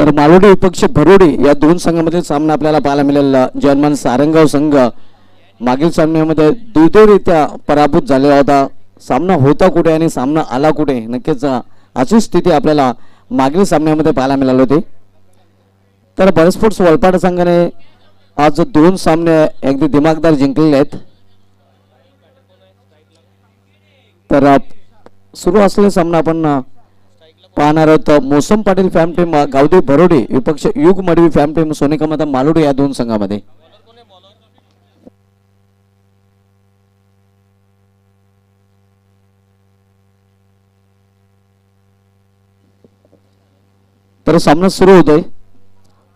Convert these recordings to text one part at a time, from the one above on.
तर मालोडी विपक्ष भरोडी या दोन संघामधील सामना आपल्याला पाहायला मिळेल. जर्मन सारंगाव संघ मागील सामन्यामध्ये दुर्दैवरित्या पराभूत झालेला होता. सामना होता कुठे आणि सामना आला कुठे, नक्कीच अशी स्थिती आपल्याला मागील सामन्यामध्ये पाहायला मिळाली होती. तर बरस्पोर्ट्स वलपाड संघाने आज दोन सामने अगदी दिमागदार जिंकलेले आहेत. तर सुरू असलेला सामना आपण पाहणार आहोत. मोसम पाटील फॅम टीम गावदेवी भरोडी विपक्ष युग मडवी फॅम टीम सोनिका मालोडी या दोन संघामध्ये. तर सामना सुरू होतोय.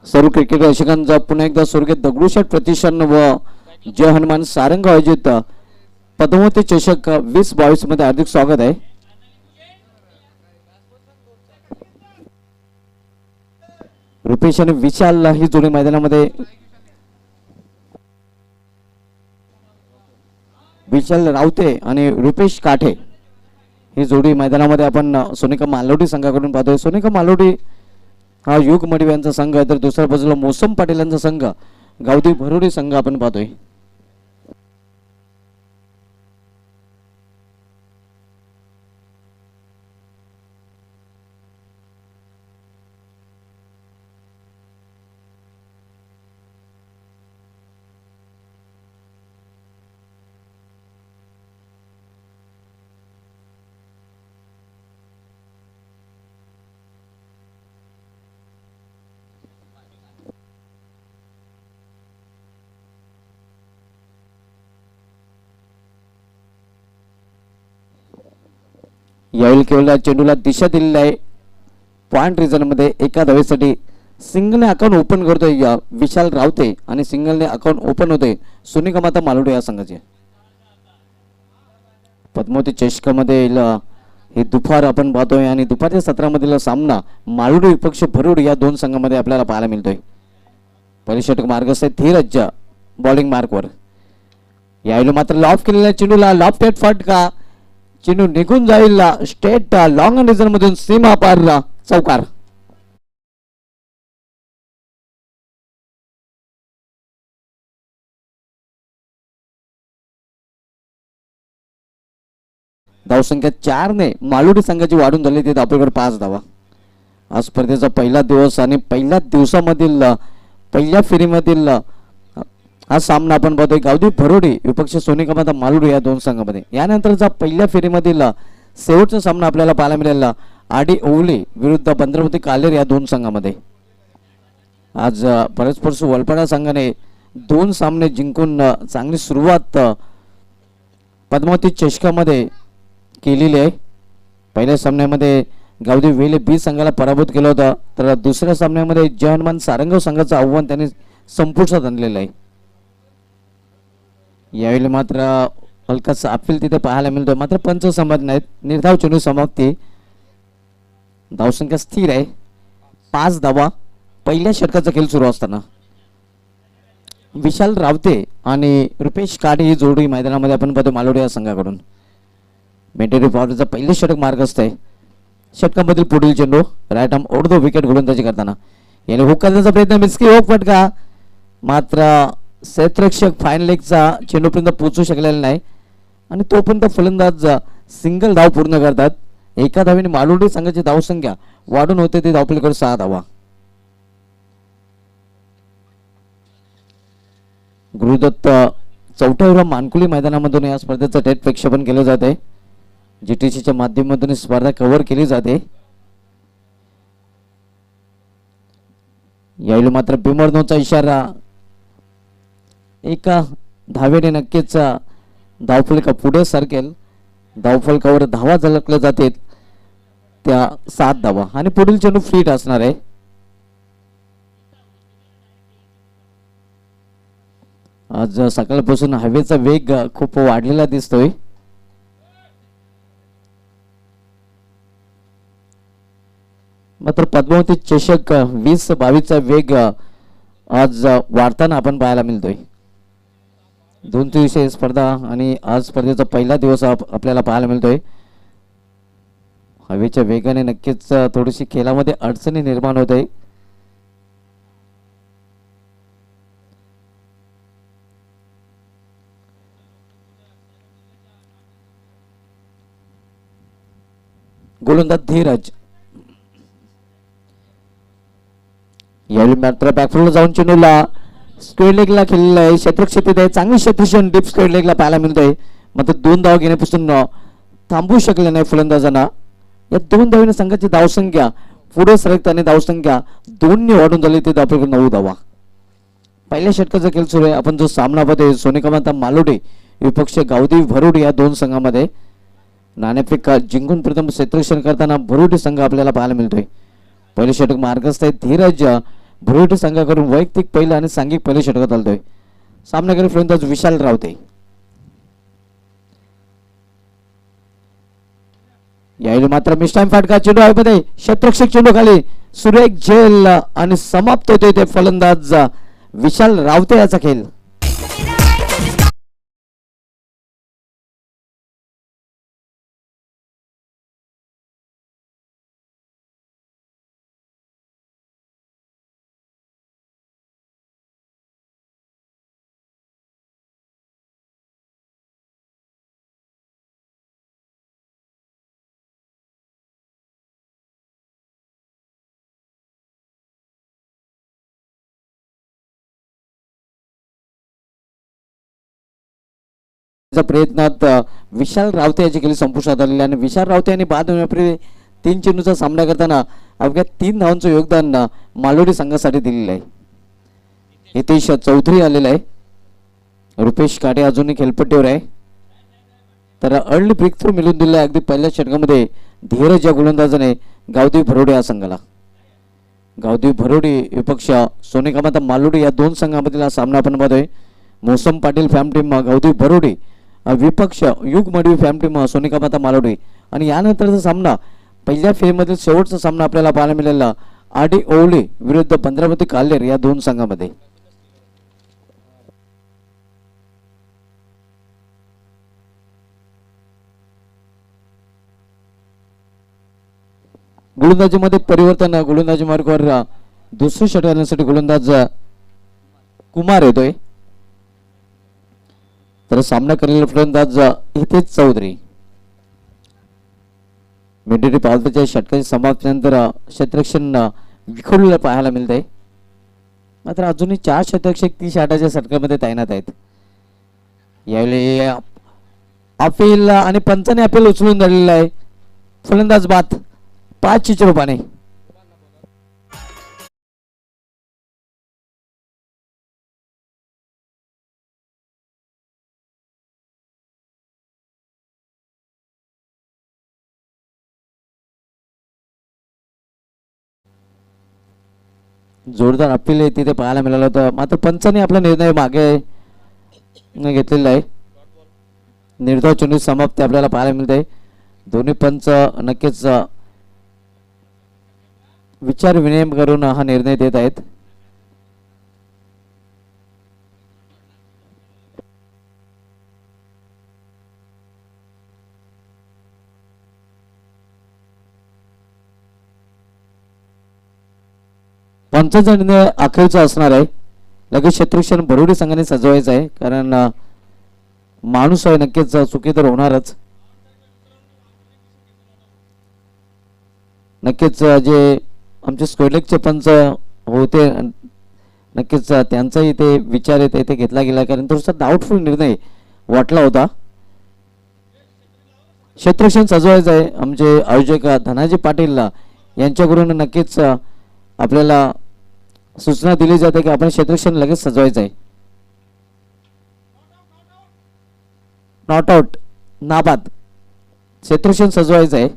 सर्व क्रिकेट रसिकांचा पुन्हा एकदा स्वर्गीय दगडूशेठ प्रतिष्ठान व जय हनुमान सारंग आयोजित पद्मावती चषक 2022 मध्ये हार्दिक स्वागत आहे. रुपेश आणि विशाल ही जोडी मैदानामध्ये. विशाल रावते आणि रुपेश काठे ही जोडी मैदानामध्ये आपण सोनिका मालोडी संघाकडून पाहतोय. सोनिका मालोडी हा युग मडवी यांचा संघ आहे, तर दुसऱ्या बाजूला मोसम पाटील यांचा संघ गावदेवी भरोडी संघ आपण पाहतोय. यावेळी केवळ चेंडूला दिशा दिलेली आहे. पॉइंट रिझन मध्ये एका धावेसाठी सिंगलने अकाउंट ओपन करतोय विशाल रावते आणि सिंगलने अकाउंट ओपन होते सोनिका माता मालोडी या संघाचे. पद्मावती चषकामध्ये हे दुपार आपण पाहतोय आणि दुपारच्या सत्रामधील सामना मालोडी विपक्ष भरोडी या दोन संघामध्ये आपल्याला पाहायला मिळतोय. पहिली षटक मार्गस्थ आहे धीरज बॉलिंग मार्कवर. यावेळी मात्र लॉफ केलेल्या चेंडूला लॉफ्ट एट फटका, चेंडू निघून जाईल स्टेट लॉंग रिझन मधून सीमा पार चौकार. धावसंख्या 4 ने मालोडी संघाची वाढून झाली ते धावपलीकडे 5 धावा. आज स्पर्धेचा पहिला दिवस आणि पहिल्या दिवसामधील पहिल्या फेरीमधील हा सामना आपण पाहतोय गावदेवी भरोडी विपक्ष सोनिका माता मालोडी या दोन संघामध्ये. यानंतरचा पहिल्या फेरीमधील शेवटचा सामना आपल्याला पाहायला मिळेल आडी ओवली विरुद्ध बंद्रवती कालेर या दोन संघामध्ये. आज परस्पर वलपाडा संघाने दोन सामने जिंकून चांगली सुरुवात पद्मावती चषकामध्ये केलेली आहे. पहिल्या सामन्यामध्ये गावदेवी वेले बी संघाला पराभूत केलं होतं, तर दुसऱ्या सामन्यामध्ये जय हनुमान सारंगाव संघाचं आव्हान त्यांनी संपुष्टात आणलेलं आहे. यावेळी मात्र हलकासा अपील तिथे पाहायला मिळतोय, मात्र पंच संमत नाहीत. निर्धाव चेंडू समाप्ती. धावसंख्या स्थिर आहे 5 धावा. पहिल्या षटकाचा खेळ सुरू असताना विशाल रावते आणि रुपेश काडे ही जोडी मैदानामध्ये आपण पाहतो मालोडी या संघाकडून. मेंटेरी पॉवरचा पहिले षटक मार्गस्थ आहे. षटकामधील पुढील चेंडू राईट आर्म ओढतो विकेट गोलंदाजी करताना. याने हुक करण्याचा प्रयत्न, मिसकी हुक फटका, मात्र क्षेत्ररक्षक फाईन लेगचा चेंडूपर्यंत पोहोचू शकलेला नाही आणि तोपर्यंत फलंदाज सिंगल धाव पूर्ण करतात. एका धावेने मालोडी संघाची धावसंख्या वाढून होते ते धावपलीकडे 6 धावा. गुरुदत्त चौथ्या मानकुली मैदानामधून या स्पर्धेचं थेट प्रक्षेपण केलं जाते. जीटीसीच्या माध्यमातून स्पर्धा कव्हर केली जाते. यावेळी मात्र बिमर्नोचा इशारा. एका धावेने नक्कीच धावफलका पुढे सरकेल. धावफलकावर धावा झलकल्या जाते त्या 7 धावा आणि पुढील चेंडू फ्लीट असणार आहे. आज सकाळपासून हवेचा वेग खूप वाढलेला दिसतोय. मात्र पद्मावती चषक 2022 वेग आज वाढताना आपण पाहायला मिळतोय. 2 दिवसीय स्पर्धा आणि आज स्पर्धेचा पहिला दिवस आपल्याला पाहायला मिळतोय. हवेच्या वेगाने नक्कीच थोडीशी खेळामध्ये अडचणी निर्माण होत आहे. गोलंदाज धीरज. यावेळी मात्र बॅकफुटला जाऊन चेंडूला स्क्वेअर लेगला खेळलेला आहे. क्षेत्रक्षेत्रात आहे, चांगली क्षेत्रक्षण डीप स्क्वेअर लेगला पाहायला मिळतोय. मात्र 2 धाव घेण्यापासून थांबू शकले नाही फलंदाजांना. या 2 धावीने संघाची धावसंख्या पुढे सरकताना धावसंख्या 2 वाढून झाली ते धाव 9 धावा. पहिल्या षटकाचा खेळ सुरू आहे. आपण जो सामना पाहतोय सोनिकांता मालोडे विपक्ष गावदेवी भरोडे या 2 संघामध्ये. नाणेफेक जिंकून प्रथम क्षेत्ररक्षण करताना भरोडे संघ आपल्याला पाहायला मिळतोय. पहिले षटक मार्गस्थ आहे धीरज भरोडे संघाकडून वैयक्तिक पहिलं आणि सांघिक पहिले षटकात आलतोय. सामनाकडे फलंदाज विशाल रावते. यावेळी मात्र मिस्टाईम फाटका चेंडू आहे क्षेत्ररक्षक चेंडू खाली सुरेख झेल आणि समाप्त होते ते फलंदाज विशाल रावते याचा खेळ. प्रयत्नात विशाल रावते याची खेळी संपुष्टात आलेली आणि विशाल रावते यांनी बाद होण्यापूर्वी 3 चेंडूचा सामना करताना अवघ्या 3 धावांचं योगदान मालोडी संघासाठी दिलेलं आहे. हितेश चौधरी आलेला आहे. रुपेश काटे अजूनही खेळपट्टीवर आहे. तर अर्ली ब्रेक थ्रू मिळून दिलेला आहे अगदी पहिल्या षटकामध्ये धीरज या गोलंदाजाने गावदेवी भरोडे या संघाला. गावदेवी भरोडे विपक्ष सोनिकांता मालोडी या 2 संघामधील हा सामना आपण पाहतोय. मोसम पाटील फॅम टीम गावदेवी भरोडे विपक्ष युग मडवी फॅम टीम सोनिकांता मालोडी. आणि यानंतरचा सामना पहिल्या फेरीमधील शेवटचा सामना आपल्याला पाहायला मिळाला आडी ओवले विरुद्ध पंधरावती काल्हेर या 2 संघामध्ये. गोलंदाजीमध्ये परिवर्तन. गोलंदाजी मार्गावर दुसरी षटक आणण्यासाठी गोलंदाज कुमार येतोय. तर सामना करलेला फलंदाज हितेश चौधरी. मिडरी पावसाच्या षटकाची समाप्तीनंतर क्षेत्ररक्षण विखुरलेलं पाहायला मिळतंय. मात्र अजूनही 4 क्षेत्ररक्षक 30 षटकाच्या षटकामध्ये तैनात आहेत. यावेळी अपील आणि पंचाने अपील उचलून धरलेलं आहे. फलंदाज बाद 5 रूपाने. जोरदार अपील आहे तिथे पाहायला मिळालं होतं. मात्र पंचाने आपला निर्णय मागे घेतलेला आहे. निर्धाव चेंडू समाप्ती आपल्याला पाहायला मिळते. दोन्ही पंच नक्कीच विचार विनिमय करून हा निर्णय देत आहेत. पंचांचा निर्णय अखेरचा असणार आहे. लगेच क्षेत्ररक्षण भरोडे संघाने सजवायचं आहे कारण माणूस आहे नक्कीच चुकी तर होणारच. नक्कीच जे आमचे स्क्वेअरलेगचे पंच होते नक्कीच त्यांचाही ते विचार येते ते घेतला गेला कारण थोडासा डाऊटफुल निर्णय वाटला होता. क्षेत्ररक्षण सजवायचं आहे. आमचे आयोजक धनाजी पाटील यांच्याकडून नक्कीच आपल्याला सूचना दिली जाते की आपण क्षेत्ररक्षण लगेच सजवायचं आहे. नॉट आउट नाबाद क्षेत्ररक्षण सजवायचं आहे.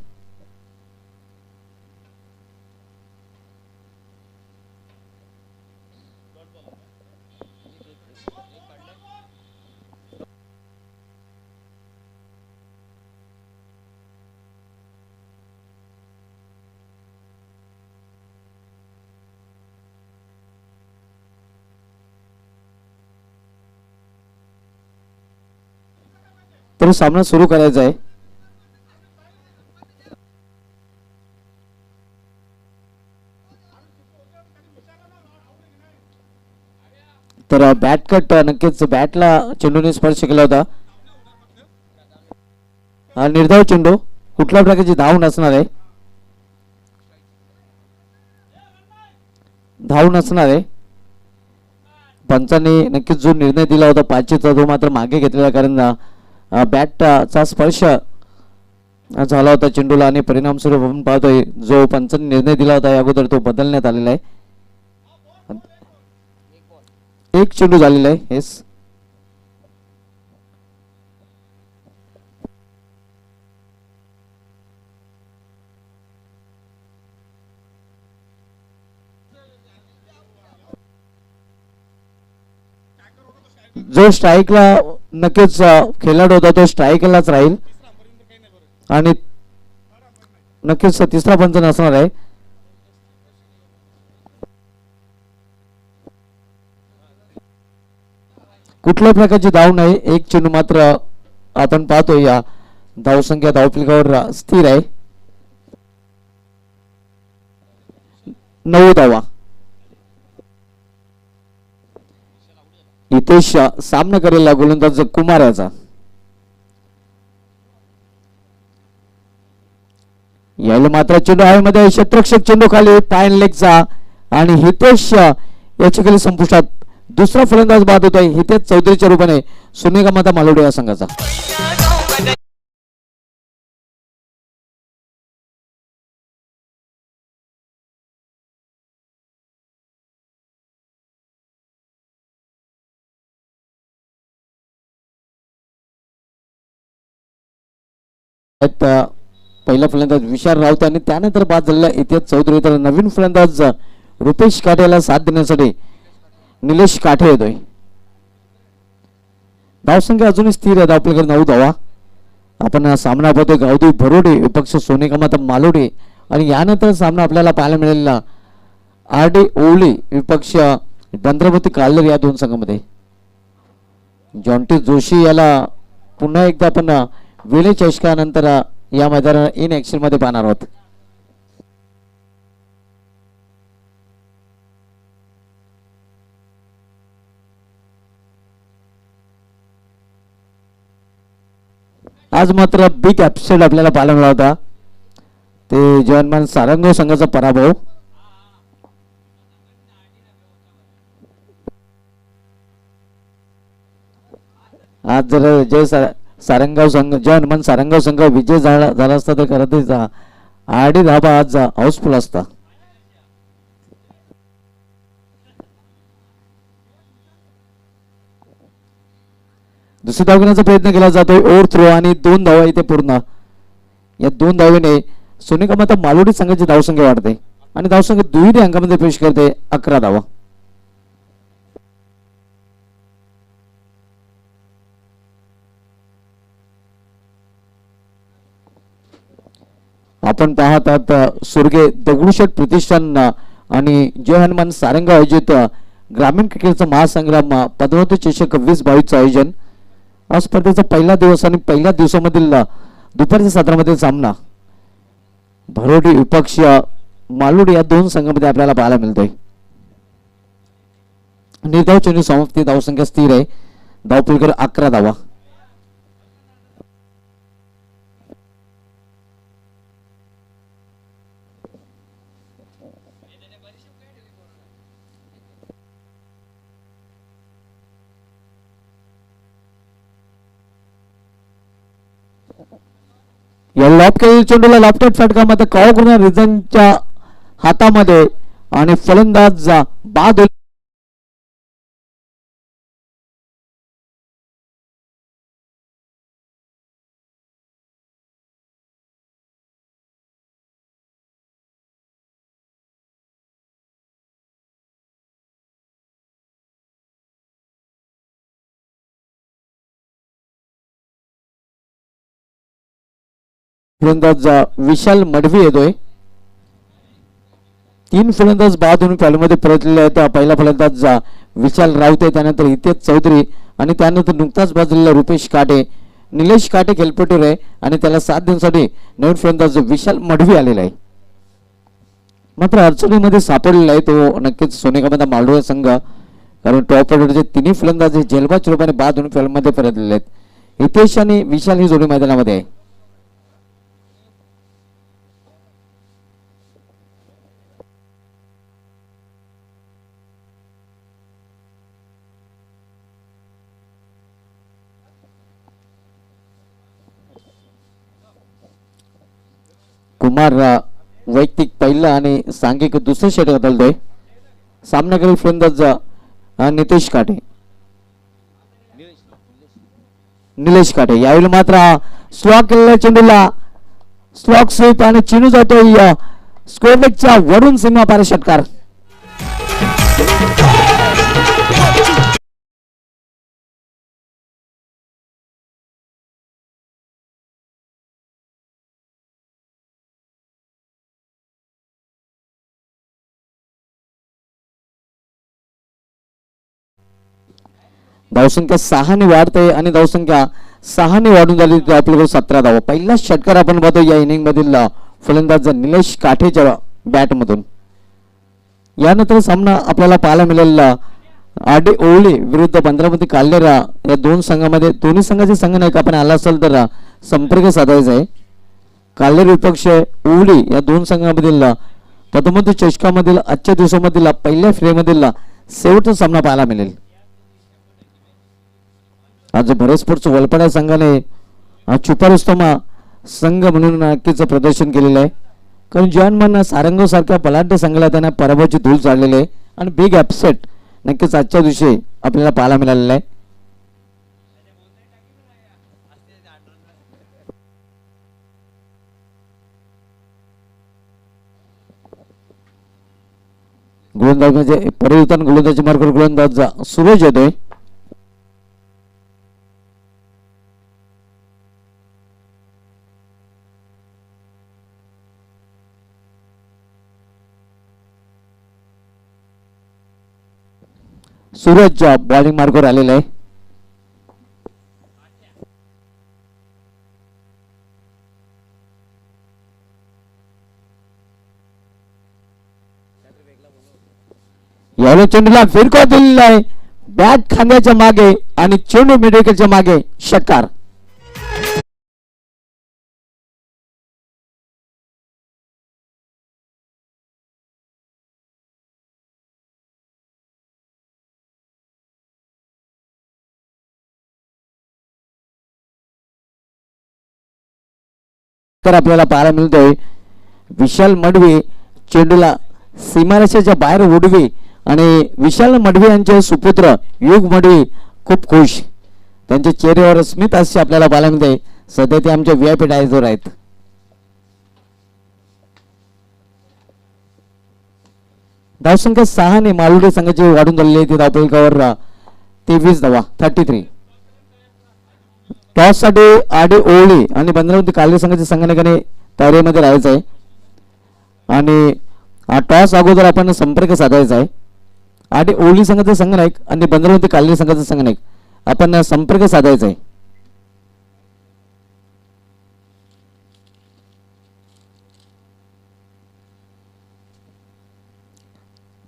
तर सामना सुरू करायचा आहे. तर बॅट कट नक्कीच बॅटला चेंडूने स्पर्श केला होता. हा निर्धाव चेंडू कुठल्या प्रकारची धाव नसणार आहे, धाव नसणार आहे. पंचांनी नक्कीच जो निर्णय दिला होता 5चा तो मात्र मागे घेतलेला, कारण बॅटचा स्पर्श झाला होता चेंडूला आणि परिणामस्वरूप आपण पाहतोय जो पंचांनी निर्णय दिला होता अगोदर तो बदलण्यात आलेला आहे. एक चेंडू झालेला आहे. हेच जो स्ट्राईकला नक्कीच खेळाडू होता तो स्ट्राईकलाच राहील आणि नक्कीच तिसरा पंच नसणार आहे. कुठल्या प्रकारची धाव नाही, एक चेंडू मात्र आपण पाहतो या धावसंख्या धावफलकावर स्थिर आहे. 9 धावा. हितेश सामना करेल गोलंदाज कुमार याचा. यायला मात्र चेंडू हवेमध्ये, क्षेत्ररक्षक चेंडू खाली पायन लेगचा आणि हितेश याच्या खाली संपुष्टात. दुसरा फलंदाज बाद होतोय हितेश चौधरीच्या रूपाने सोनेगाव मालोडे या संघाचा. पहिला फलंदाज विशाल राऊत आणि त्यानंतर बाद झालेला हितेश चौधरी. तर नवीन फलंदाज रुपेश काठेला साथ देण्यासाठी निलेश काठे येतोय. धावसंख्या अजूनही स्थिर आहे, आपल्याकडे 9 धावा. आपण सामना पाहतोय गावदेवी भरोडे विपक्ष सोनेगाव मालोडे आणि यानंतर सामना आपल्याला पाहायला मिळालेला RD ओवली विपक्ष बंद्रावती काल्लर या दोन संघामध्ये. जॉन्टी जोशी याला पुन्हा एकदा आपण विले चषकानंतर या मैदानात इन ऍक्शन मध्ये पाहणार आहोत. आज मात्र बिग अपसेट आपल्याला पाहायला मिळाला होता, ते जवानमान सारंगाव संघाचा पराभव. आज जर जय सारंगाव संघ जवानमान सारंगाव संघ विजय झाला असता तर खरंच RD धाबा आज हाऊसफुल असता. दुसरी धाव घेण्याचा प्रयत्न केला जातोय, ओव्हर थ्रो आणि 2 धावा इथे पूर्ण. या 2 धावेने सोनेगाव मालोडी संघाची धावसंख्या वाढते आणि धावसंख्या दुहेरी अंकामध्ये प्रवेश करते 11 धावा. आपण पाहत आहात स्वर्गीय दगडूशेठ प्रतिष्ठान आणि जय हनुमान सारंगाव आयोजित ग्रामीण क्रिकेटचा महासंग्राम पद्मावती चषक 2022 आयोजन. आज स्पर्धेचा पहिला दिवस आणि पहिल्या दिवसामधील दुपारच्या सत्रामधील सामना भरोडी विपक्ष मालुडी या दोन संघांमध्ये आपल्याला पाहायला मिळतोय. निर्धाव चेंडू समाप्ती, धावसंख्या स्थिर आहे, धावफलक 11 धावा. या लॉप केलेल्या चेंडूला लॉफ्टेड फटका मात्र कॉल करून रिझनच्या हातामध्ये आणि फलंदाज बाद. फलंदाज विशाल मडवी येतोय. 3 फलंदाज बाद होऊन फॉलमध्ये परतलेले आहेत. पहिला फलंदाज विशाल राऊत आहे, त्यानंतर हितेश चौधरी आणि त्यानंतर नुकताच बाजूला रुपेश काटे, निलेश काटे खेळपट्टीवर आहे आणि त्याला साथ देण्यासाठी नवीन फलंदाज विशाल मडवी आलेला आहे. मात्र अडचणीमध्ये सापडलेला आहे तो नक्कीच सोनेगाव मालरोड संघ, कारण टॉप ऑर्डरचे 3 फलंदाज जेलबाज रूपाने बाद होऊन फॉलमध्ये परतलेले आहेत. हितेश आणि विशाल ही जोडी मैदानामध्ये आहे. कुमार वैयक्तिक पहिलं आणि सांघिक दुसरं षटक बदलतोय. सामना करेल फलंदाज नितेश काटे, निलेश काटे. यावेळी मात्र स्लॉक केलेल्या चेंडूला स्लॉक स्वीप आणि चेंडू जातोय स्क्वेअर लेगच्या वरून सीमा पार षटकार. धावसंख्या 6 ने वाढते आणि धावसंख्या 6 ने वाढून झाली आपल्याकडे 17 धावा. पहिला षटकार आपण पाहतो या इनिंग मधील फलंदाज निलेश काठेच्या बॅट मधून. यानंतर सामना आपल्याला पाहायला मिळेल आडे ओवळी विरुद्ध पंधरामध्ये काल्लेरा या दोन संघामध्ये. दोन्ही संघाचे संघनायक आपण आला असेल तर संपर्क साधायचा आहे. काल्लेर विपक्ष ओवळी या दोन संघामधील पदोन्नती चषकामधील आजच्या दिवसामधील पहिल्या फेरीमधील शेवटचा सामना पाहायला मिळेल. आज भरत स्पोर्ट्स वलपाडा संघाने चुपारुस्तमा संघ म्हणून नक्कीच प्रदर्शन केलेलं आहे. कारण जॉन सारंग सारख्या बलाढ्य संघाला त्यांना पराभवाची धूळ चाललेली आहे आणि बिग अपसेट नक्कीच आजच्या दिवशी आपल्याला पाहायला मिळालेला आहे. गोलंदाज म्हणजे परिवर्तन गोलंदाजी मार्गावर गोलंदाज सूरज येतोय. सूरज बॉलिंग मार्गावर आलेला आहे. यावेळी चेंडूला फिरका दिलेला आहे बॅट खांद्याच्या मागे आणि चेंडू मिडविकेटच्या मागे षटकार. तर आपल्याला पाहायला मिळतोय विशाल मडवी चेंडूला सीमारेषेच्या बाहेर उडवी आणि विशाल मडवी यांचे सुपुत्र युग मडवी खूप खुश. त्यांच्या चेहऱ्यावर स्मित हास्य आपल्याला पाहायला मिळते. सध्या ते आमच्या VIP डायझोर आहेत. धावसंख्या 6 ने मालुडे संघाची वाढून झालेली आहे. धावफलकावर 23 धावा 33. टॉस साठी आडे ओवळी आणि पंधरावती काल्ले संघाच्या संघाने तयारीमध्ये राहायचं आहे आणि टॉस अगोदर आपण संपर्क साधायचा आहे. आडे ओवळी संघाचा संघनायक आणि पंधरावती काल्ले संघाचा संघनायक आपण संपर्क साधायचा आहे.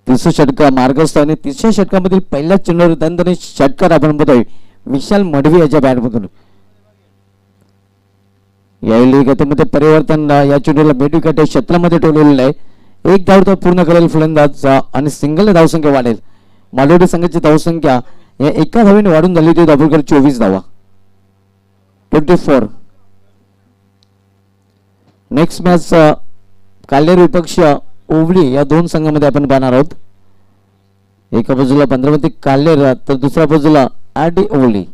तिसरं षटक मार्गस्थ आणि तिसऱ्या षटकामधील पहिल्या चेंडूवर दणदणीत षटकार आपण बघतोय विशाल मडवी याच्या बॅटमधून. यावेळी गतीमध्ये परिवर्तन या चेंडूला मेडविकेट क्षेत्रामध्ये ठेवलेलं आहे. एक धाव तो पूर्ण करेल फलंदाज आणि सिंगल धावसंख्या वाढेल. मालवडी संघाची धावसंख्या या एका धावेने वाढून झाली होती. धावफलकावर 24 धावा 24. नेक्स्ट मॅच काल्लेर विपक्ष ओवळी या दोन संघामध्ये आपण पाहणार आहोत. एका बाजूला पंधरावती काल्लेर तर दुसऱ्या बाजूला आडी ओवळी.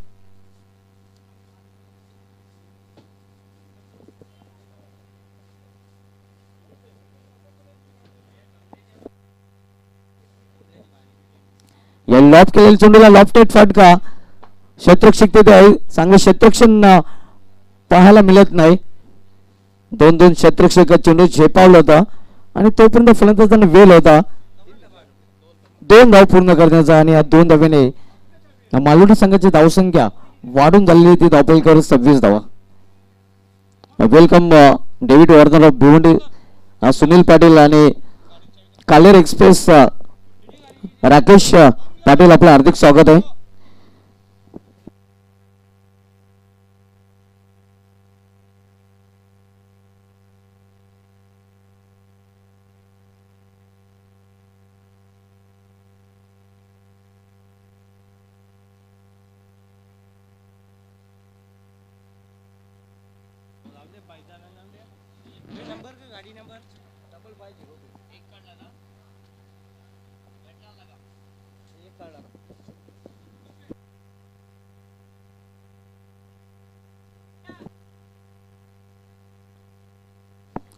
या लॉफ केलेल्या चेंडूला लॉफ्टेड फटका क्षेत्ररक्षक तिथे आहे. चांगले क्षेत्ररक्षण पाहायला मिळत नाही. 2 क्षेत्ररक्षक चेंडू झेपावला होता आणि तोपर्यंत फलंदाजांना वेळ होता 2 धाव पूर्ण करण्याचा आणि या 2 धावेने मालवडी संघाची धावसंख्या वाढून झालेली होती. धावफलकावर 26 धावा. Welcome David Vardhan of Bhiwandi, Sunil Patil आणि कालेर एक्सप्रेस राकेश पाटील आपलं हार्दिक स्वागत आहे.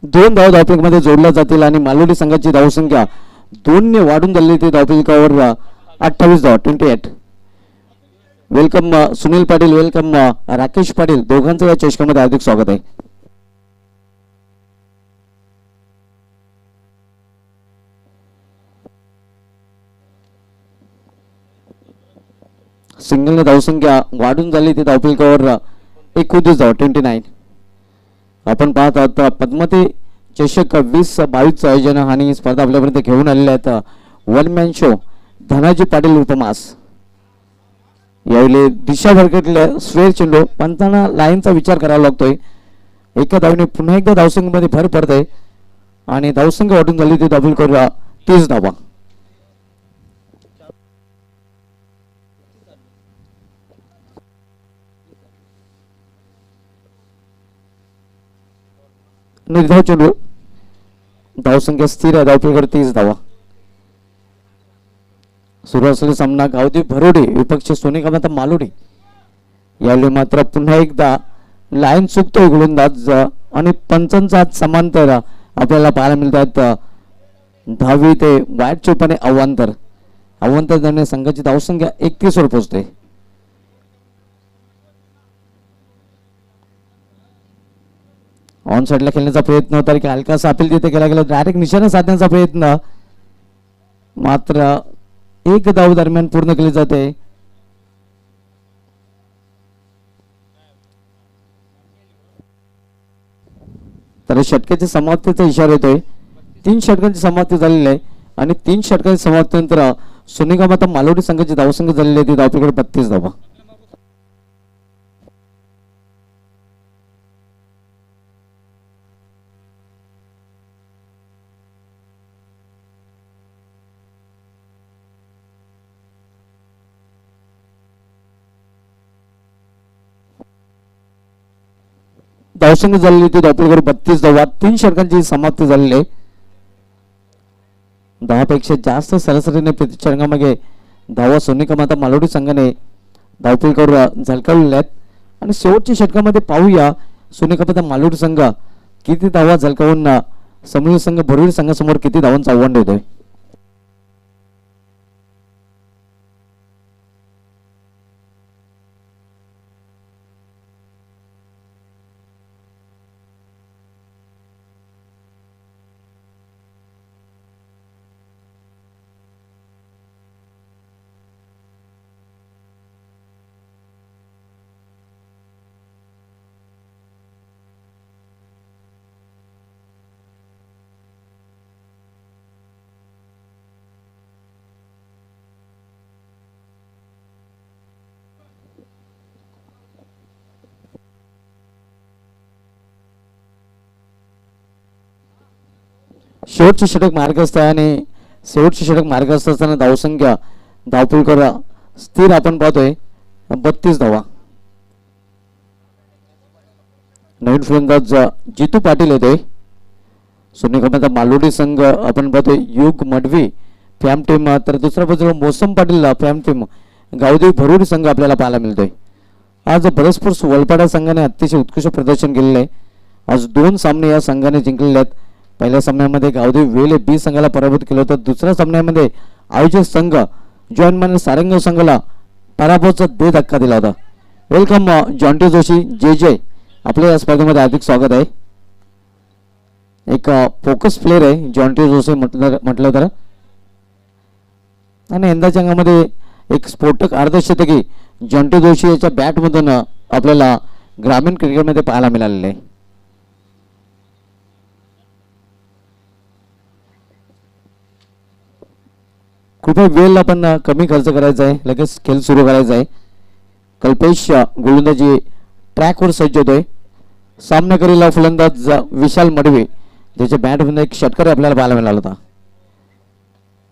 दोन धाव धावफलकामध्ये जोडल्या जातील आणि मालवडी संघाची धावसंख्या 2 ने वाढून झाली ते धावफलकावर 28 धाव 28. वेलकम सुनील पाटील, वेलकम राकेश पाटील, दोघांचं या चषकामध्ये हार्दिक स्वागत आहे. सिंगलने धावसंख्या वाढून झाली ती धावफलकावर 29 धाव 29. आपण पाहत आहोत पद्मती चषक 2022 आयोजन आणि ही स्पर्धा आपल्यापर्यंत घेऊन आलेल्या आहेत one man show Dhanaji Patil उपमास. यावेळी दिशा भरकटल्या स्वेर चेंडू पंचांना लाईनचा विचार करावा लागतोय. एका धावने पुन्हा एकदा धावसंख्येमध्ये भर पडते आणि धावसंख्या वाढून झाली ती धावफलकावर 30 धावा. निर्धाव चेंडू धावसंख्या स्थिर आहे धावफलकावर 30 धावा. सुरू असलेला सामना गावदेव भरोडे विपक्ष सोनेकांत मालोडी. यावेळी मात्र पुन्हा एकदा लाईन चुकतोय गोलंदाज आणि पंचांचा हात समांतर आपल्याला पाहायला मिळतात. 10वी ते वाईट चोपाने अवांतर दरम्यान संघाची धावसंख्या 31 वर पोहोचते. ऑन साईडला खेळण्याचा प्रयत्न होता की हलकासा अपील तिथे केला गेला. डायरेक्ट निशाणा साधण्याचा प्रयत्न मात्र एक धाव दरम्यान पूर्ण केली जाते. तर षटकाच्या समाप्तीचा इशारा येतोय. 3 षटकांची समाप्ती झालेली आहे आणि 3 षटकांच्या समाप्तीनंतर सोनेगाव मालोडी संघाची धावसंख्या झालेली आहे ती धावफलकावर 32 धावा. धावसंख्या झालेली ती धावफलकावर 32 धावा. 3 षटकांची समाप्ती झालेली आहे. 10 पेक्षा जास्त सरासरीने प्रति षटकांमध्ये धावा सोनेगाव मालोडी संघाने धावफलकावर झलकावलेल्या आहेत आणि शेवटच्या षटकामध्ये पाहूया सोनेगाव मालोडी संघ किती धावा झलकावून समोरील संघ भरुडी संघासमोर किती धावांचं आव्हान देतोय. शेवटचे षटक मार्गस्थ आहे आणि शेवटचे षटक मार्गस्थ असताना धावसंख्या धावफलकावर स्थिर आपण पाहतोय 32 धावा. नवीन फलंदाज जितू पाटील येतोय. सोनेगाव मालोडी संघ आपण पाहतोय युग मडवी फॅम टीम, तर दुसऱ्या बाजूला मोसम पाटील फॅम टीम गावदेवी भरुडी संघ आपल्याला पाहायला मिळतोय. आज परस्पर वलपाडा संघाने अतिशय उत्कृष्ट प्रदर्शन केलेलं आहे. आज 2 सामने या संघाने जिंकलेले आहेत. पहिल्या सामन्यामध्ये गावदेवी वेले बी संघाला पराभूत केलं होतं. दुसऱ्या सामन्यामध्ये आयोजक संघ जॉन मान सारंग संघाला पराभवाचा धक्का दिला होता. वेलकम जॉन्टी जोशी जे जे, आपल्या या स्पर्धेमध्ये हार्दिक स्वागत आहे. एक फोकस प्लेअर आहे जॉन्टी जोशी म्हटलं तर, आणि यंदाच्या अंगामध्ये एक स्फोटक अर्धशतकी जॉन्टी जोशी याच्या बॅटमधून आपल्याला ग्रामीण क्रिकेटमध्ये पाहायला मिळालेलं आहे. कृपया वेळ आपण कमी खर्च करायचा आहे, लगेच खेळ सुरू करायचा आहे. कल्पेश गोलंदाजी ट्रॅकवर सज्ज होतोय. सामनाकरीला फलंदाज विशाल मडवे, ज्याच्या बॅटमध्ये एक षटकार आपल्याला पाहायला मिळाला होता.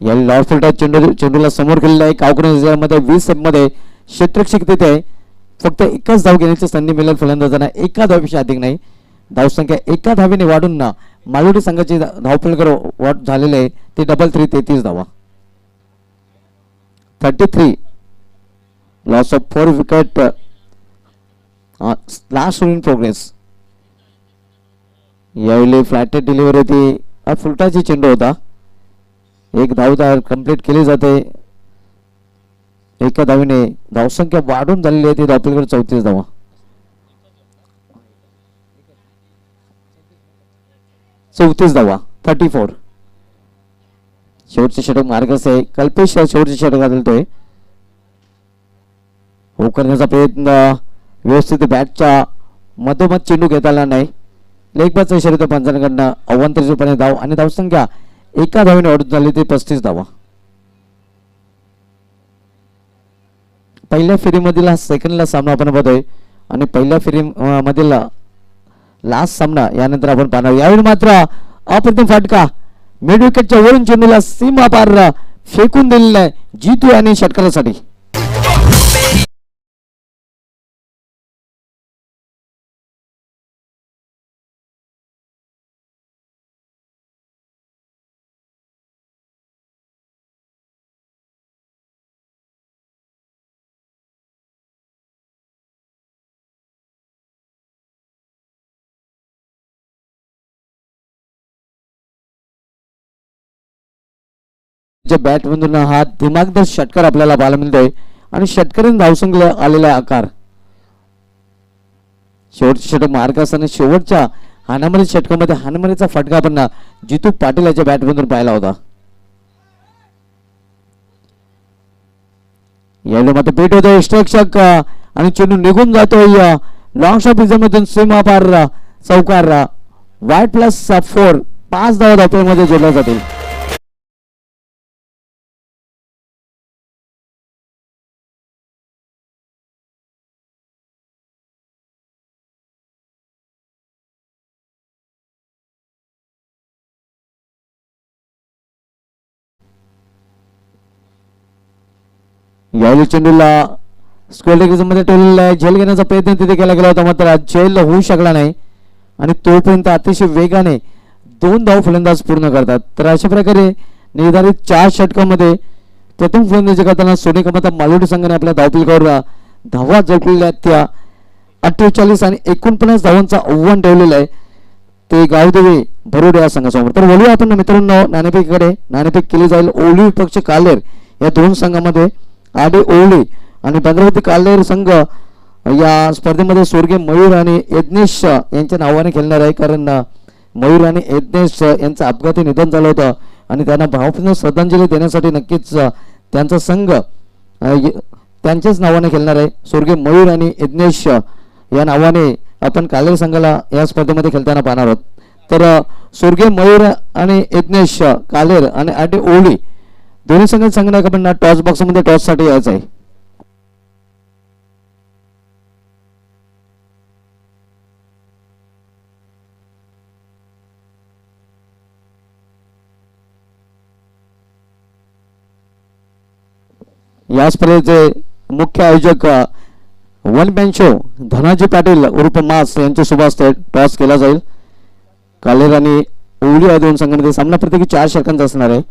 या लॉर्ड फुलटा चेंडूला समोर केलेला आहे. कावकरमध्ये 20 मध्ये क्षेत्ररक्षक तिथे आहे. फक्त एकच धाव घेण्याची संधी मिळेल फलंदाजांना, एका धावपेक्षा अधिक नाही. धावसंख्या एका धावेने वाढून ना मालवडी संघाची धावफलकर वाढ झालेले आहे ते 33 धावा. 33 loss of 4 wicket. Last in progress. यावेळी फ्लॅट डिलिव्हरी होती. हा फुलटाची चेंडू होता. एक धाव कंप्लीट केली जाते. एका धावेने धावसंख्या वाढून झालेली आहे ती धावफलकर 34 धावा. 34 धावा. 34. शेवटचे षटक मार्गच आहे. कल्पेश शेवटचे षटक घालतोय. हो करण्याचा प्रयत्न व्यवस्थित बॅटच्या मधोमध चेंडू घेता आला नाही. लेगबाजचा इशारा पंचांकडनं अवांतरपणे धाव आणि धावसंख्या एका धावेने वाढून झाली ती 35 धावा. पहिल्या फेरीमधील हा सेकंडला सामना आपण बघतोय आणि पहिल्या फेरी मधील लास्ट सामना यानंतर आपण पाहणार. यावेळी मात्र अप्रतिम फटका मिड विकेटच्या वरून चेंडूला सीमा पार फेकून दिलेला आहे जीतू आणि षटकारासाठी. बॅट मधून हा दिमागदार षटकार आपल्याला पाहायला मिळतोय आणि षटकाराने धावसंख्येला आलेला आकार. शेवटचे षटक मार्ग असताना शेवटच्या हाणामारी षटकामध्ये हाणामारीचा फटका आपण जितू पाटील याच्या बॅट मधून पाहिला होता. यावेळी मात्र पेट होतोय एक्स्ट्राक्षक आणि चेंडू निघून जातोय लॉंग शॉट मधून सीमा पार चौकार. वाईट प्लस 4 5 धावा धावपळीमध्ये जोडल्या जातील. यावेळी चेंडूला स्क्वेअर मध्ये ठेवलेला आहे. झेल घेण्याचा प्रयत्न तिथे केला गेला होता मात्र झेल होऊ शकला नाही आणि तोपर्यंत अतिशय वेगाने 2 धाव फलंदाज पूर्ण करतात. तर अशा प्रकारे निर्धारित 4 षटकामध्ये प्रथम फलंदाजी करताना सोने कमता मालवडी संघाने आपल्या धावफलकावर धावा जोडलेल्या त्या 48 आणि 49 धावांचा आव्हान ठेवलेलं आहे ते गावदेवी भरोड या संघासमोर. तर बोलूया आपण मित्रांनो नाणेफेकीकडे. नाणेफेक केली जाईल ओवली विपक्ष कालेर या 2 संघामध्ये. आडे ओवली आणि भद्रावती कालेर संघ या स्पर्धेमध्ये स्वर्गीय मयूर आणि यज्ञेश यांच्या नावाने खेळणार आहे. कारण मयूर आणि यज्ञेश यांचं अपघाती निधन झालं होतं आणि त्यांना भावपूर्ण श्रद्धांजली देण्यासाठी नक्कीच त्यांचा संघ त्यांच्याच नावाने खेळणार आहे. स्वर्गीय मयूर आणि यज्ञेश या नावाने आपण कालेर संघाला या स्पर्धेमध्ये खेळताना पाहणार आहोत. तर स्वर्गीय मयूर आणि यज्ञेश कालेर आणि आडे ओवली दोन्ही संघात आपण टॉस बॉक्स मध्ये टॉस साठी यायचं आहे. या स्पर्धेचे मुख्य आयोजक one man show Dhanaji Patil उर्फ मास यांच्या शुभ हस्ते टॉस केला जाईल. कालेर आणि ओवली या 2 संघांमध्ये सामना प्रत्येकी 4 षटकांचा असणार आहे.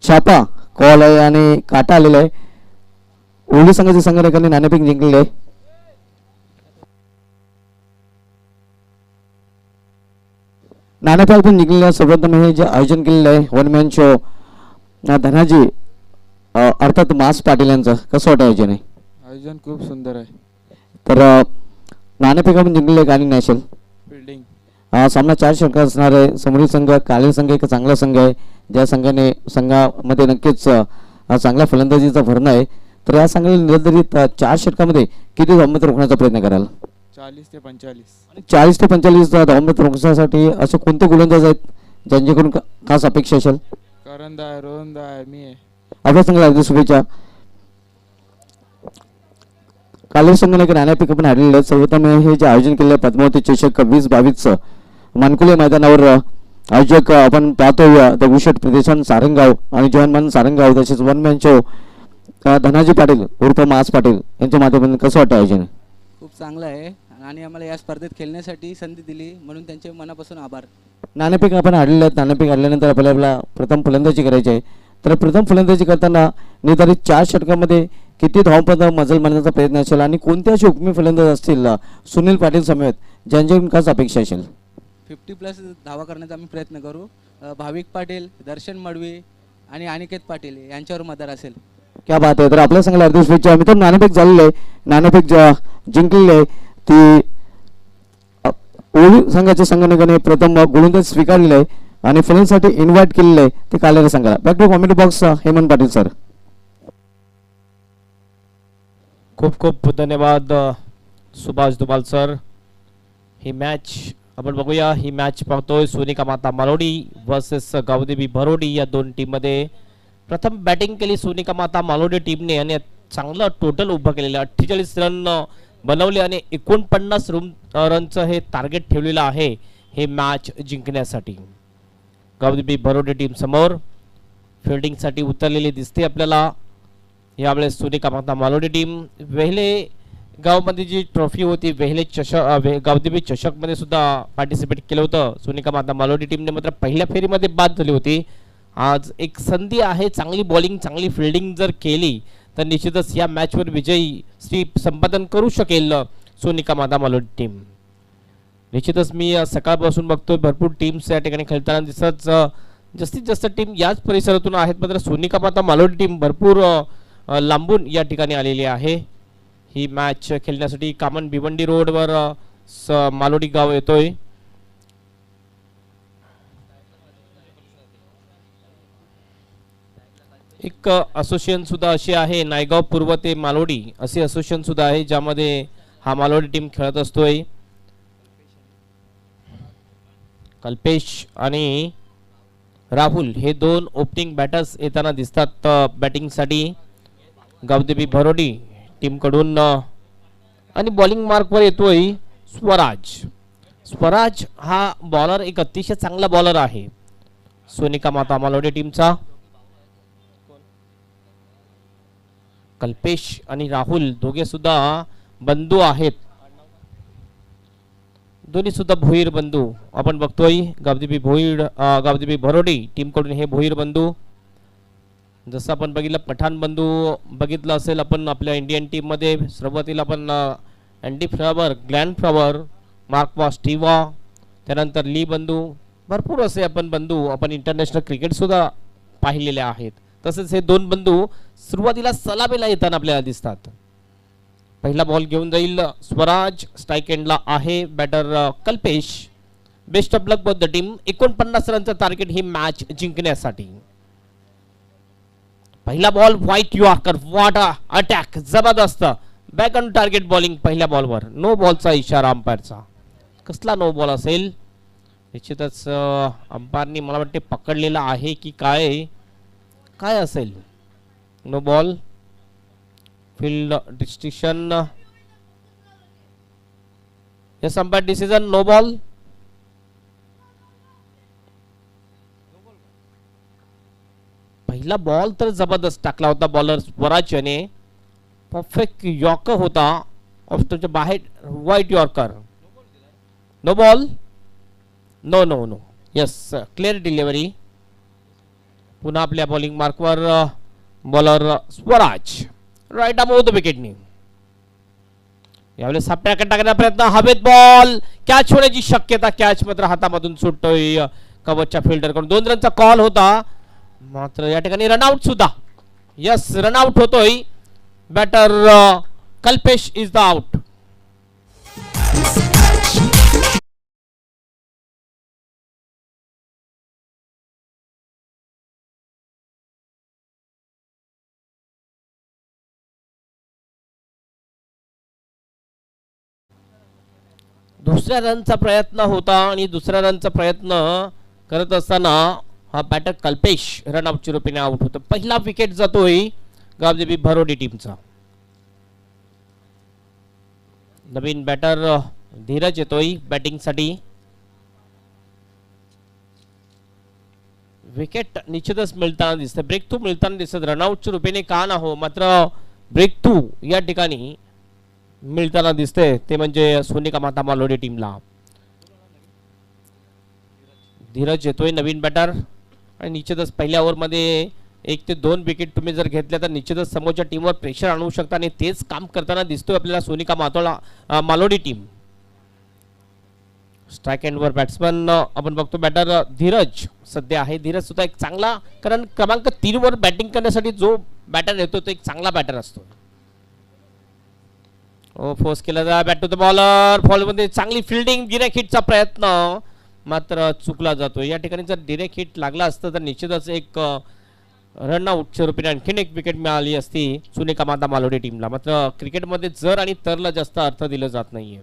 छापा कॉल आहे आणि काटा आलेला आहे. ओवली संघाच्या संघटकांनी नाणेफेक जिंकलेले आहे. नाणेफेक पण जिंकलेले सर्वप्रथम हे जे आयोजन केलेलं आहे वन मॅन शो धनाजी अर्थात मास पाटील यांचं कसं वाटतं आयोजन आहे? आयोजन खूप सुंदर आहे. तर नाणेफेक आपण जिंकलेले आहे गाणी नॅशनल फिल्डिंग सामना 4 षटकार असणार आहे. समोरील संघ कालेर संघ एक चांगला संघ आहे ज्या संघामध्ये नक्कीच चांगल्या फलंदाजीचा भरणा आहे. तर या संघाला निर्धारित 4 षटकामध्ये किती धावमत रोखण्याचा प्रयत्न कराल? 40 ते 45. 40 ते 45 धावमत रोखण्यासाठी असे कोणते गोलंदाज आहेत ज्यांच्याकडून खास अपेक्षा असेल? करंदा आहे, रोहनदा आहे, मी आहे. आपल्या संघाला अगदी शुभेच्छा. कालेर संघाने नाणेफेक पण हारलेले आहेत. सर्वप्रथम हे जे आयोजन केलेलं आहे पद्मावती चषक 2022 मानकुले मैदानावर आयोजक आपण पाहतोय दगडूशेठ प्रदेशान सारंगाव आणि जवानमान सारंगाव तसेच one man show Dhanaji Patil उर्फ मास पाटील यांच्या माध्यमातून कसं वाटतं आयोजन? खूप चांगलं आहे. आणि आम्हाला या स्पर्धेत खेळण्यासाठी संधी दिली म्हणून त्यांचे मनापासून आभार. नाणेफेक आपण हारलेले आहेत. नाणेफेक हारल्यानंतर आपल्याला प्रथम फलंदाजी करायची आहे. तर प्रथम फलंदाजी करताना निर्धारित 4 षटकामध्ये किती धावांपर्यंत मजल मारण्याचा प्रयत्न असेल आणि कोणते असे हुकमी फलंदाज असतील सुनील पाटील समेत ज्यांच्याकडून खास अपेक्षा असेल? 50+ धावा करण्याचा आम्ही प्रयत्न करू. भाविक पाटील, दर्शन मडवी आणि अनिकेत पाटील यांच्यावर मदार असेल. क्या बात आहे. तर आपल्या संघाला अर्धी शुभेच्छा. मित्रांनो, नाणेफेक झालेले आहे. नाणेफेक जिंकलेली आहे ती ओळी संघाच्या संघटनेने प्रथम गोलंदाज स्वीकारलेले आहे आणि फायनलसाठी इन्व्हाइट केलेलं आहे ते कालेर संघाला. Back to commentary box Hemant Patil sir. खूप खूप धन्यवाद सुभाष दुबाल सर. ही मॅच आपण बघूया. ही मॅच पाहतोय सोनिका माता मालोडी वर्सेस गावदेवी भरोडी या दोन टीम मध्ये. प्रथम बॅटिंग केली सोनिका माता मालोडी टीमने आणि चांगलं टोटल उभं केलेलं 48 रन बनवले आणि 49 रनचं हे टार्गेट ठेवलेलं आहे हे मॅच जिंकण्यासाठी. गावदेवी भरोडी टीम समोर फिल्डिंगसाठी उतरलेली दिसते आपल्याला यावेळेस सोनिका माता मालोडी टीम. वेहले गावमध्ये जी ट्रॉफी होती वेहले चषक गावदेवी चषकमध्ये सुद्धा पार्टिसिपेट केलं होतं सोनिका माता मालोडी टीमने, मात्र पहिल्या फेरीमध्ये बाद झाली होती. आज एक संधी आहे, चांगली बॉलिंग चांगली फिल्डिंग जर केली तर निश्चितच या मॅचवर विजयी श्री संपादन करू शकेल सोनिका माता मालोडी टीम. निश्चितच मी सकाळपासून बघतोय भरपूर टीम्स या ठिकाणी खेळताना दिसत. जास्तीत जास्त टीम याच परिसरातून आहेत, मात्र सोनिका माता मालोडी टीम भरपूर लांबून या ठिकाणी आलेली आहे. ही मॅच खेळण्यासाठी कामन भिवंडी रोडवर मालोडी गाव येतोय. एक असोसिएशन सुद्धा अशी आहे नायगाव पूर्व ते मालोडी असे असोसिएशन सुद्धा आहे ज्यामध्ये हा मालोडी टीम खेळत असतोय. कल्पेश आणि राहुल हे दोन ओपनिंग बॅटर्स येताना दिसतात बॅटिंगसाठी गावदेवी भरोडी टीम कडून. आणि बॉलिंग मार्कवर येतोय स्वराज. स्वराज हा बॉलर एक अतिशय चांगला बॉलर आहे सोनिका माता मालोडी टीमचा. कल्पेश आणि राहुल दोघे सुद्धा बंधू आहेत, दोन्ही सुद्धा भोईर बंधू आपण बघतोय. गावदेवी भरोडी टीम कडून हे भोईर बंधू. जसं आपण बघितलं पठाण बंधू बघितलं असेल आपण आपल्या इंडियन टीम मध्ये. सुरुवातीला आपण Andy Flower, Glen Flower, Mark Waugh Steve Waugh, त्यानंतर ली बंधू, भरपूर असे आपण बंधू आपण इंटरनॅशनल क्रिकेट सुद्धा पाहिलेले आहेत. तसेच हे दोन बंधू सुरुवातीला सलामीला येताना आपल्याला दिसतात. पहिला बॉल घेऊन जाईल स्वराज. स्ट्राइक एंडला आहे batter Kalpesh. Best of luck for the team. 49 रनचं टार्गेट ही मॅच जिंकण्यासाठी. पहिला ball white yorker. What attack, जबरदस्त बॅक ऑन टार्गेट बॉलिंग पहिल्या बॉलवर. नो बॉलचा इशारा अंपायरचा. कसला नो बॉल असेल? निश्चितच अंपायरनी मला वाटते पकडलेला आहे की काय असेल. No ball. Field distraction. Yes umpire decision no ball. पहिला बॉल तर जबरदस्त टाकला होता बॉलर स्वराज याने. परफेक्ट यॉर्कर होता ऑफच्या बाहेर. White yorker. No ball. No no no. Yes clear delivery. पुन्हा आपल्या बॉलिंग मार्कवर बॉलर स्वराज. राईट आर्म होतं विकेटनी. यावेळेस सापड्याकडे टाकण्याचा प्रयत्न. हवेत बॉल. कॅच होण्याची शक्यता. कॅच मात्र हातामधून सुटतोय कवचच्या फिल्डर कडून. 2 रनचा कॉल होता, मात्र या ठिकाणी रनआउट सुद्धा. यस रनआउट होतोय batter Kalpesh is the out. दुसऱ्या रनचा प्रयत्न होता आणि दुसऱ्या रनचा प्रयत्न करत असताना हा बॅटर कल्पेश रनआउटच्या रूपाने आउट होतो. पहिला विकेट जातोय गावदेवी भरोडी टीमचा. नवीन बॅटर धीरज येतोय बॅटिंग साठी. विकेट निश्चितच मिळताना दिसत, ब्रेक थ्रू मिळताना दिसत. रनआउटच्या रूपाने का ना हो, मात्र ब्रेक थ्रू या ठिकाणी मिळताना दिसते ते म्हणजे सोनिका माता मालोडी टीमला. धीरज येतोय नवीन बॅटर आणि निश्चितच पहिल्या ओव्हरमध्ये 1 ते 2 विकेट तुम्ही जर घेतल्या तर निश्चितच समोरच्या टीमवर प्रेशर आणू शकता आणि तेच काम करताना दिसतोय आपल्याला सोनिका मालोडी टीम. स्ट्राईक एंडवर बॅट्समन आपण बघतो बॅटर धीरज सध्या आहे. धीरज सुद्धा एक चांगला, कारण क्रमांक 3 वर बॅटिंग करण्यासाठी जो बॅटर येतो तो एक चांगला बॅटर असतो. फोर्स केला जा बॅट टू द बॉलर. बॉलमध्ये चांगली फिल्डिंग, डिरेक्ट हिटचा प्रयत्न मात्र चुकला जातो. या ठिकाणी जर डिरेक्ट हिट लागला असतं तर निश्चितच एक रन आउटच्या रूपाने आणखीन एक विकेट मिळाली असती सोनिका माता मालोडी टीमला. मात्र क्रिकेटमध्ये जर आणि तरला जास्त अर्थ दिला जात नाहीये.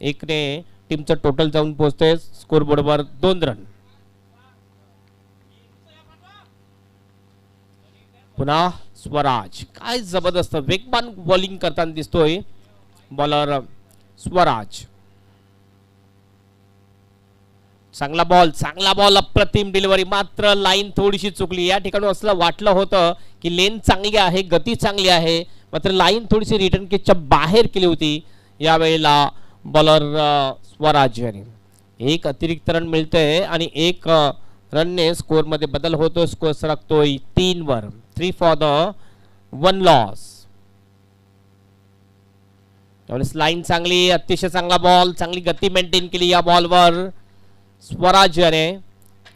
1 ने टीमचं टोटल जाऊन पोहोचते स्कोर बोर्डवर 2 रन. पुन्हा स्वराज, काय जबरदस्त वेगवान बॉलिंग करताना दिसतोय बॉलर स्वराज. चांगला बॉल अप्रतिम डिलिव्हरी, मात्र लाईन थोडीशी चुकली. या ठिकाणी असं वाटलं होतं की लेन चांगली आहे, गती चांगली आहे, मात्र लाईन थोडीशी रिटर्न केजच्या बाहेर केली होती यावेळेला बॉलर स्वराज यांनी. 1 अतिरिक्त रन मिळतंय आणि 1 रनने स्कोअरमध्ये बदल होतो. स्कोअर सरकतोय 3 वर. 3 फॉर द 1 लॉस. त्यावेळेस लाईन चांगली, अतिशय चांगला बॉल, चांगली गती मेंटेन केली या बॉलवर स्वराज याने.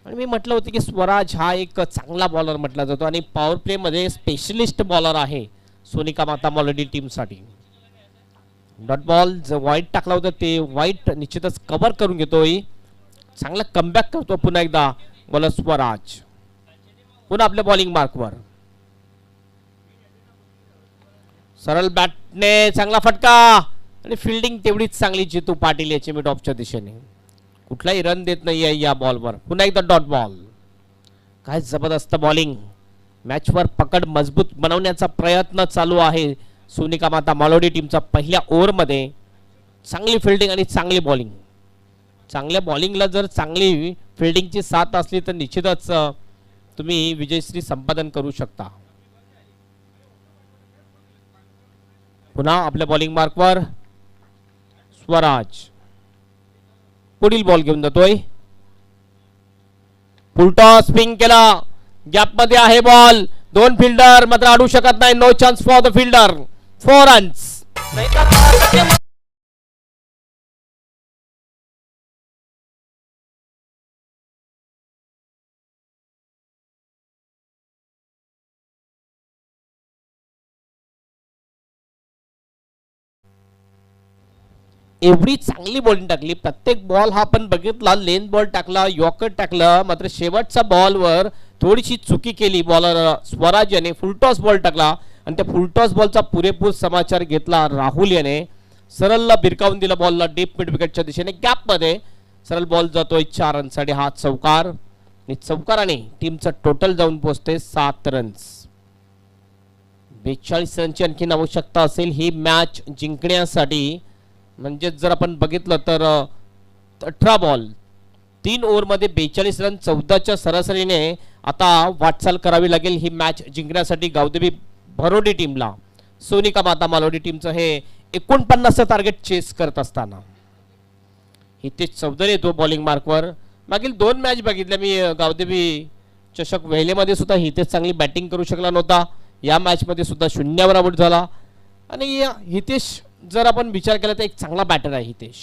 आणि मी म्हटलं होतं की स्वराज हा एक चांगला बॉलर म्हटला जातो आणि पॉवर प्ले मध्ये स्पेशलिस्ट बॉलर आहे सोनिका माता मालोडी टीमसाठी. डॉट बॉल जो वाईट टाकला होता ते वाईट निश्चितच कव्हर करून घेतोय. चांगला कमबॅक करतो पुन्हा एकदा बॉलर स्वराज. पुन्हा आपल्या बॉलिंग मार्कवर सरळ बॅटने चांगला फटका आणि फिल्डिंग तेवढीच चांगली जितू पाटील याची मिड ऑफच्या दिशेने. कुठलाही रन देत नाहीये या बॉलवर. पुन्हा एकदा डॉट बॉल. काय जबरदस्त बॉलिंग. मॅचवर पकड मजबूत बनवण्याचा प्रयत्न चालू आहे सोनिका माता मालोडी टीमचा. पहिल्या ओव्हरमध्ये चांगली फिल्डिंग आणि चांगली बॉलिंग. चांगल्या बॉलिंगला जर चांगली फिल्डिंगची साथ असली तर निश्चितच तुम्ही विजयश्री संपादन करू शकता. पुन्हा आपल्या बॉलिंग मार्कवर स्वराज पुढील बॉल घेऊन जातोय. फुलटॉस स्विंग केला, गॅप मध्ये आहे बॉल. 2 फिल्डर मात्र अडू शकत नाही. No chance for the fielder. 4 runs. एवढी चांगली बॉलिंग टाकली. प्रत्येक बॉल हा आपण बघितला, लेन बॉल टाकला, यॉर्कर टाकला, मात्र शेवटच्या बॉलवर थोडीशी चुकी केली बॉलर स्वराज याने. फुलटॉस बॉल टाकला आणि त्या फुलटॉस बॉलचा पुरेपूर समाचार घेतला राहुल याने. सरळला भिरकावून दिला बॉलला डीप मिड विकेटच्या दिशेने. गॅप मध्ये सरळ बॉल जातोय 4 रनसाठी. हा चौकार आणि चौकाराने टीमचं टोटल जाऊन पोहोचते 7 रन्स. 42 रनची आणखीन आवश्यकता असेल ही मॅच जिंकण्यासाठी. म्हणजे जर आपण बघितलं तर 18 बॉल 3 ओव्हरमध्ये 42 रन 14च्या सरासरीने आता वाटचाल करावी लागेल ही मॅच जिंकण्यासाठी गावदेवी भरोडी टीमला. सोनिका माता मालोडी टीमचं हे 49चं टार्गेट चेस करत असताना हितेश चौधरी येतो बॉलिंग मार्कवर. मागील 2 मॅच बघितल्या मी गावदेवी चषक वेळेमध्ये सुद्धा हितेश चांगली बॅटिंग करू शकला नव्हता. या मॅचमध्ये सुद्धा 0 आउट झाला. आणि हितेश जर आपण विचार केला तर एक चांगला बॅटर आहे हितेश.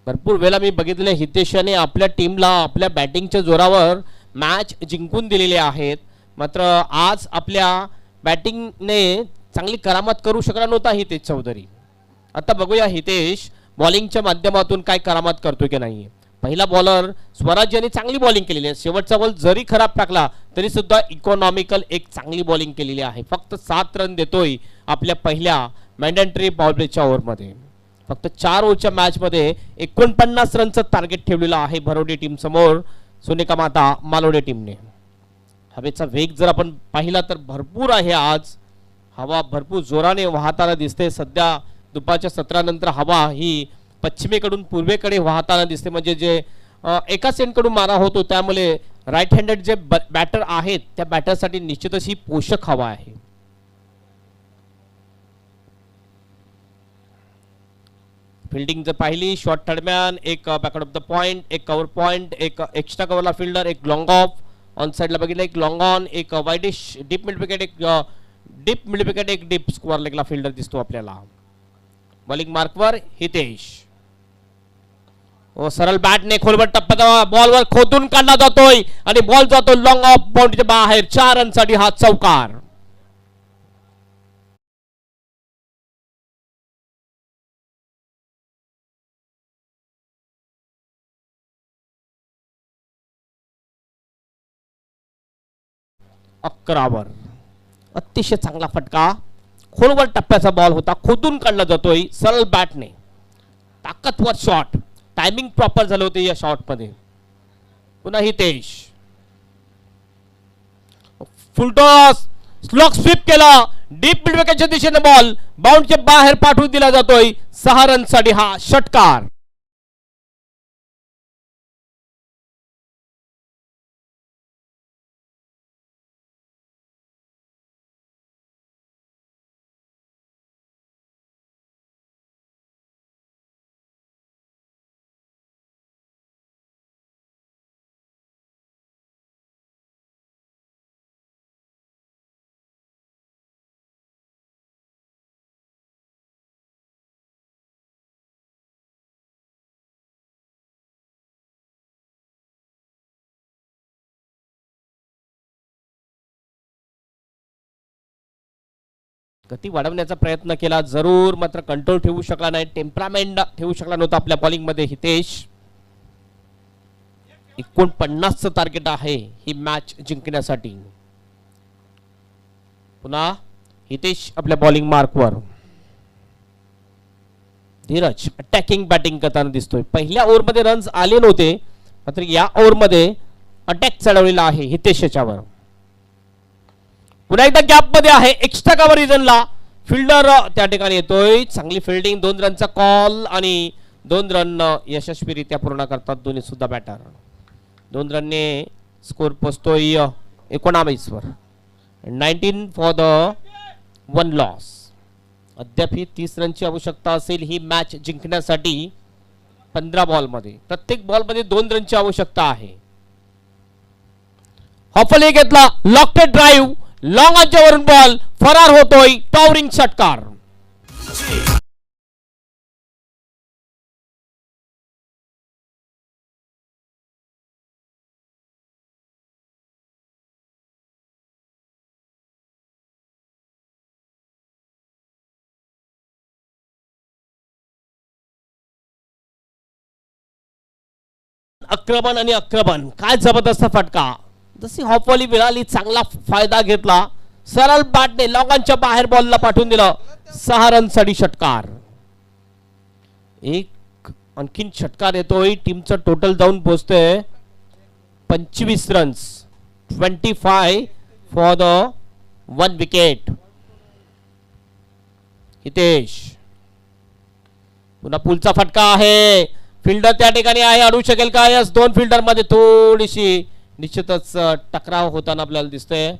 भरपूर वेळा मी बघितले हितेश याने आपल्या टीमला आपल्या बॅटिंगच्या जोरावर मॅच जिंकून दिलेले आहेत. मात्र आज आपल्या बॅटिंगने चांगली करामत करू शकला नव्हता हितेश चौधरी. आता बघूया हितेश बॉलिंगच्या माध्यमातून काय करामत करतोय की नाही. पहिला बॉलर स्वराज यांनी चांगली बॉलिंग केलेली आहे. शेवटचा बॉल जरी खराब टाकला तरी सुद्धा इकॉनॉमिकल एक चांगली बॉलिंग केलेली आहे. फक्त 7 रन देतोय आपल्या पहिल्या मॅन्डेटरी बॉलप्लेच्या ओव्हरमध्ये. फक्त 4 ओव्हरच्या मॅचमध्ये 49 रनचं टार्गेट ठेवलेलं आहे भरोडी टीम समोर सोनिका माता मालोडी टीमने. हवेचा वेग जर आपण पाहिला तर भरपूर आहे आज. हवा भरपूर जोराने वाहताना दिसते. सध्या दुपारच्या सत्रानंतर हवा ही पश्चिमेकडून पूर्वेकडे वाहताना दिसते. म्हणजे जे एका सेंटकडून मारा होतो त्यामुळे राईट हँडेड जे बॅटर आहेत त्या बॅटरसाठी निश्चितच ही पोषक हवा आहे. फिल्डिंग जर पाहिली शॉट दरम्यान एक बॅकआउट ऑफ द पॉइंट, एक कव्हर पॉइंट, एक एक्स्ट्रा कव्हरला फिल्डर, एक लॉंग ऑफ ऑन साइडला बघितलं, एक लॉंग ऑन, एक वाईडिश डीप मिड विकेट, एक डीप मिड विकेट, एक डीप स्क्वेअर लेगला फिल्डर दिसतो आपल्याला. बॉलिंग मार्कवर हितेश. सरळ बॅटने खोलवर टप्प्यात बॉलवर खोदून काढला जातोय आणि बॉल जातो लॉंग ऑफ बाउंड्रीच्या बाहेर. 4 रनसाठी हा चौकार. अकरावर अतिशय चांगला फटका. खोलवर टप्प्याचा बॉल होता, खोदून काढला जातोय सरळ बॅटने. ताकदवर शॉट, टायमिंग प्रॉपर झालं होते या शॉट मध्ये. पुन्हा हितेश फुलटॉस, स्लॉक स्वीप केला, डीप मिड विकेटच्या दिशेने बॉल बाउंडच्या बाहेर पाठवून दिला जातोय. 6 रनसाठी हा षटकार. गती वाढवण्याचा प्रयत्न केला जरूर, मात्र कंट्रोल ठेवू शकला नाही, टेम्परामेंट ठेवू शकला नव्हता आपल्या बॉलिंग मध्ये हितेश. 49चं टार्गेट आहे ही मॅच जिंकण्यासाठी. पुन्हा हितेश आपल्या बॉलिंग मार्कवर. धीरज अटॅकिंग बॅटिंग करताना दिसतोय. पहिल्या ओव्हरमध्ये रन्स आले नव्हते, मात्र या ओव्हरमध्ये अटॅक चढवलेला आहे हितेश याच्यावर. पुन्हा एकदा गॅप मध्ये आहे, एक्स्ट्रा कव्हर रिजनला फिल्डर त्या ठिकाणी येतोय. चांगली फिल्डिंग, 2 रनचा कॉल आणि 2 रन यशस्वीरित्या पूर्ण करतात दोन्ही सुद्धा बॅटर. 2 रनने स्कोर पोचतोय 19 वर. 19 फॉर द 1 लॉस. अद्याप ही 30 रनची आवश्यकता असेल ही मॅच जिंकण्यासाठी. 15 बॉलमध्ये प्रत्येक बॉलमध्ये 2 रनची आवश्यकता आहे. हॉफली घेतला, लॉकटेड ड्राईव्ह, लॉंग ऑनच्या वरून बॉल फरार होतोय. टॉवरिंग षटकार. आक्रमण आणि आक्रमण, काय जबरदस्त फटका. जशी हॉफवॉली मिळाली, चांगला फायदा घेतला, सरळ बॅटने लॉंगॉनच्या बाहेर बॉलला पाठवून दिलं. 6 रनसाठी षटकार. एक आणखीन षटकार येतोय, टीमचं टोटल जाऊन पोहोचतोय 25 runs. 25 for the 1 wicket. Hitesh पुन्हा पुलचा फटका आहे, फिल्डर त्या ठिकाणी आहे, अडू शकेल का. यस, 2 फिल्डर मध्ये थोडीशी निश्चितच टकराव होताना आपल्याला दिसतोय.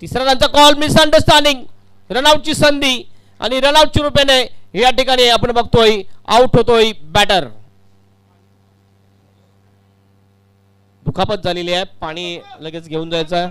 3रा रनचा कॉल, मिसअंडरस्टँडिंग, रनआउटची संधी आणि रनआउटच्या रूपाने या ठिकाणी आपण बघतोय आउट होतोय बॅटर. दुखापत झालेली आहे, पाणी लगेच घेऊन जायचं.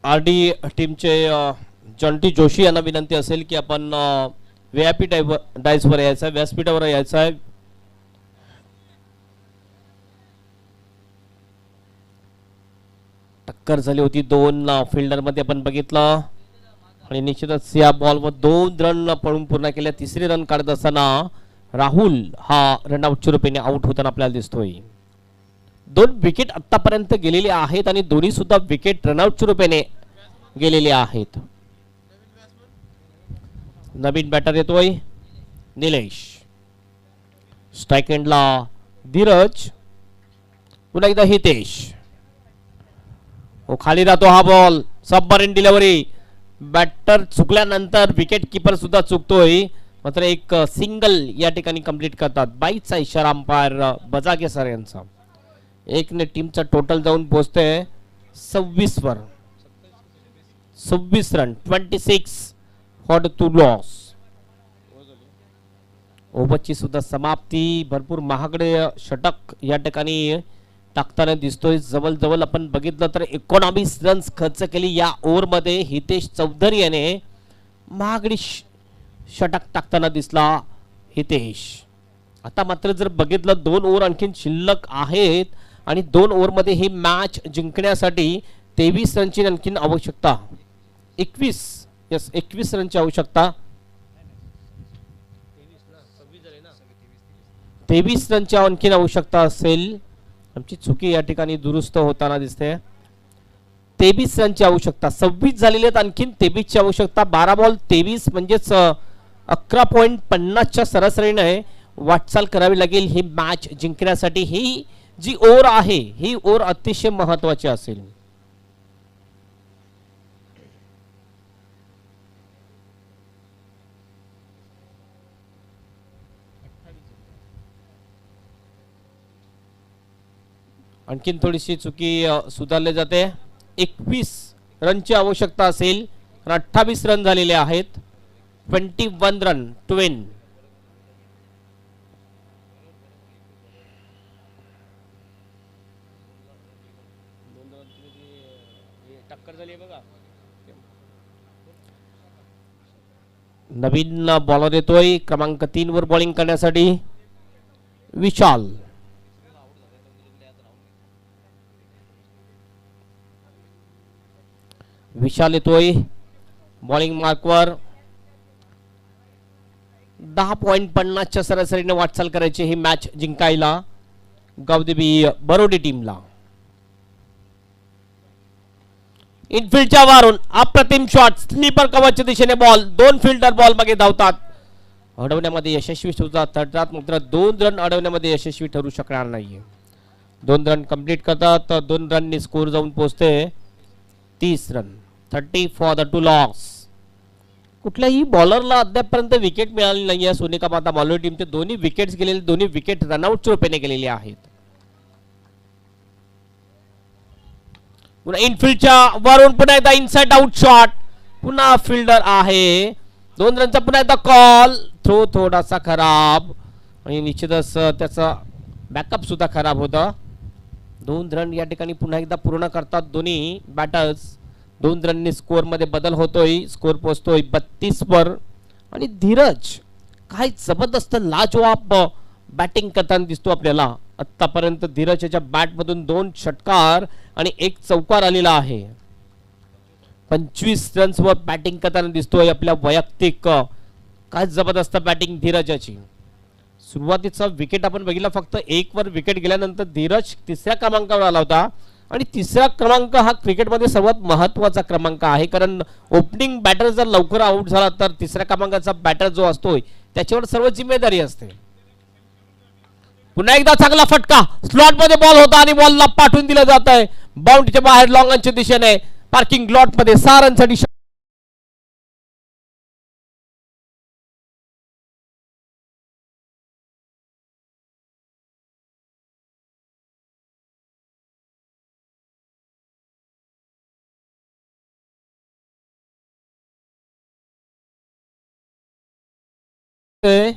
आर डी टीमचे जॉन्टी जोशी यांना विनंती असेल की आपण व्हीआयपी डायसवर यायचं आहे, व्यासपीठावर यायचं आहे. टक्कर झाली होती दोन फिल्डर मध्ये आपण बघितलं आणि निश्चितच या बॉलवर 2 रन पळून पूर्ण केल्या. तिसरी रन काढत असताना राहुल हा रनआउटच्या रूपाने आउट होताना आपल्याला दिसतोय. 2 विकेट आतापर्यंत गेलेले आहेत आणि दोन्ही सुद्धा विकेट रनआउटच्या रूपाने गेलेले आहेत. नवीन बॅटर येतोय निलेश. स्ट्राइक एंडला धीरज, पुन्हा एकदा हितेश. खाली राहतो हा बॉल. Submarine delivery. बॅटर चुकल्यानंतर विकेट किपर सुद्धा चुकतोय, मात्र एक सिंगल या ठिकाणी कंप्लीट करतात. 22चा इशारा अंपायर बजागे सर यांचा. एकने टीमचा टोटल जाऊन पोहोचते 26 वर. 26 रन, 26 फॉर 2 लॉस. ओव्हरची सुद्धा समाप्ती. भरपूर महागडे षटक या ठिकाणी टाकताना दिसतोय. जवळ आपण बघितलं तर 19 रन्स खर्च केली या ओव्हरमध्ये. हितेश चौधरी याने महागडी षटक टाकताना दिसला हितेश. आता मात्र जर बघितलं 2 ओव्हर आणखीन शिल्लक आहेत आणि 2 ओव्हरमध्ये ही मॅच जिंकण्यासाठी 23 रनची आणखीन आवश्यकता. 21 रनची आवश्यकता. 23 रनची आणखीन आवश्यकता असेल. आमची चुकी या ठिकाणी दुरुस्त होताना दिसते. 23 रनची आवश्यकता. 26 झालेले आहेत, आणखीन 23 ची आवश्यकता. 12 बॉल 23 म्हणजेच 11.50च्या सरासरीने वाटचाल करावी लागेल ही मॅच जिंकण्यासाठी. ही जी ओव्हर आहे ही ओव्हर अतिशय महत्वाची असेल. आणखीन थोडीशी चुकी सुधारली जाते. 21 रनची आवश्यकता असेल. 28 रन झालेले आहेत. 21 रन टू विन. नवीन बॉलर येतोय क्रमांक 3 वर बॉलिंग करण्यासाठी विशाल. विशाल येतोय बॉलिंग मार्कवर. 10.50च्या सरासरीने वाटचाल करायची ही मॅच जिंकायला गावदेवी बरोडी टीमला. इनफिल्डच्या वारून अप्रतिम शॉट. स्लीपर कव्हरच्या दिशेने बॉल. 2 फिल्डर बॉल मागे धावतात. अडवण्यामध्ये यशस्वी ठरतात, मात्र 2 रन अडवण्यामध्ये यशस्वी ठरू शकणार नाहीये. 2 रन कंप्लीट करतात. 2 रननी स्कोर जाऊन पोहोचते 30 रन. 30 for the 2 loss. कुठल्याही बॉलरला अद्यापपर्यंत विकेट मिळाली नाही आहे. सोनिका माता मालवणी टीमचे दोन्ही विकेट्स गेलेले, दोन्ही विकेट रनआउटच्या रूपाने गेलेले आहेत. पुन्हा इनफिल्डच्या वरून पुन्हा एकदा इनसाइड आउट शॉट. पुन्हा फिल्डर आहे. 2 रनचा पुन्हा एकदा कॉल. थ्रो थोडासा खराब आणि निश्चितच त्याचा बॅकअप सुद्धा खराब होता. 2 रन या ठिकाणी पुन्हा एकदा पूर्ण करतात दोन्ही बॅटर्स. 2 रननी स्कोअर मध्ये बदल होतोय. स्कोअर पोहोचतोय 32 वर. आणि धीरज काय जबरदस्त लाजवाब बॅटिंग करताना दिसतो आपल्याला. आतापर्यंत धीरज याच्या बॅट मधून 2 षटकार आणि 1 चौकार आलेला आहे. 25 रन्स वर बॅटिंग करताना दिसतोय आपल्या वैयक्तिक. काय जबरदस्त बॅटिंग धीरजाची. सुरुवातीचा विकेट आपण बघितला, फक्त 1 वर विकेट गेल्यानंतर धीरज 3ऱ्या क्रमांकावर आला होता. आणि 3रा क्रमांक हा क्रिकेटमध्ये सर्वात महत्वाचा क्रमांक आहे, कारण ओपनिंग बॅटर जर लवकर आउट झाला तर 3ऱ्या क्रमांकाचा बॅटर जो असतोय त्याच्यावर सर्व जिम्मेदारी असते. पुन्हा एकदा चांगला फटका. स्लॉट मध्ये बॉल होता आणि बॉलला पाठवून दिलं जात आहे बाउंड्रीच्या बाहेर लॉंगच्या दिशेने. पार्किंग लॉट मध्ये 6 रनसाठी ते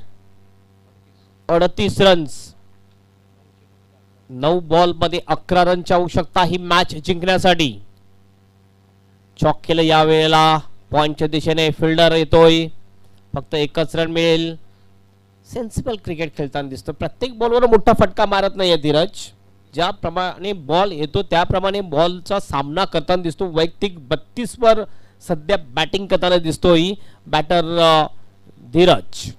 38 रन्स. 9 बॉल मध्ये 11 रनची आवश्यकता ही मॅच जिंकण्यासाठी. चॉक केलं या वेळेला पॉइंटच्या दिशेने. फिल्डर येतोय, फक्त एकच रन मिळेल. सेन्सिबल क्रिकेट खेळताना दिसतो. प्रत्येक बॉलवर मोठा फटका मारत नाहीये धीरज. ज्याप्रमाणे बॉल येतो त्याप्रमाणे बॉलचा सामना करताना दिसतो. वैयक्तिक 32 वर सध्या बॅटिंग करताना दिसतोय बॅटर धीरज.